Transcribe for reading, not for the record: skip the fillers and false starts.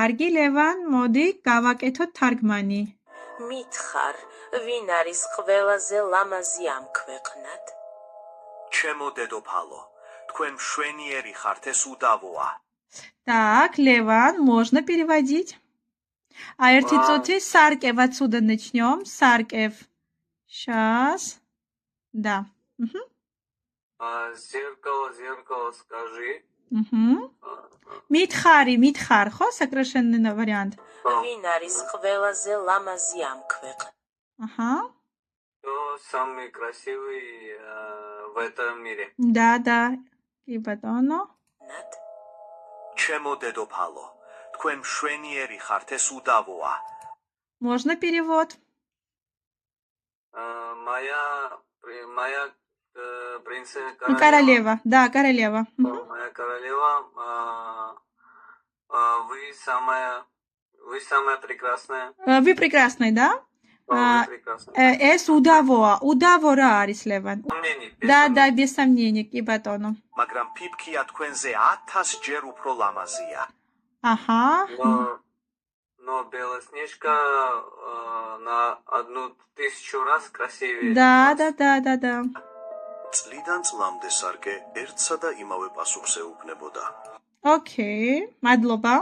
კარგი, ლევან, მოდი გავაკეთოთ თარგმანი. მითხარ, ვინ არის ყველაზე ლამაზი ამ ქვეყნად? ჩემო დედოფალო, თქვენ მშვენიერი ხართ, ეს უდავოა. Так, Леван, можно переводить. А эртицоти Саркев отсюда начнем. Саркев. Сейчас. Да. Зеркало, скажи. Митхар, ხო, сокращенный вариант. ვინ არის ყველაზე ლამაზი ამ ქვეყნად? Ага. Кто самый красивый в этом мире? Да. Кибатоно. ჩემო დედოფალო, თქვენ მშვენიერი ხართ, ეს უდავოა. Можно перевод? Моя принцесса Королева. Да, королева. Моя королева, вы самая прекрасная. Вы прекрасный, да? Вы прекрасная. Es უდავოა. უდავო რა არის, ლევან? Да, без сомнений, кибатоно. მაგრამ ფიფქია თქვენზე 1000 ჯერ უფრო ლამაზია. Ага. Но Белоснежка на 1000 раз красивее. Да. წლიდან წლამდე სარკე ერთსა და იმავე პასუხს ეუბნებოდა. Okay, მადლობა.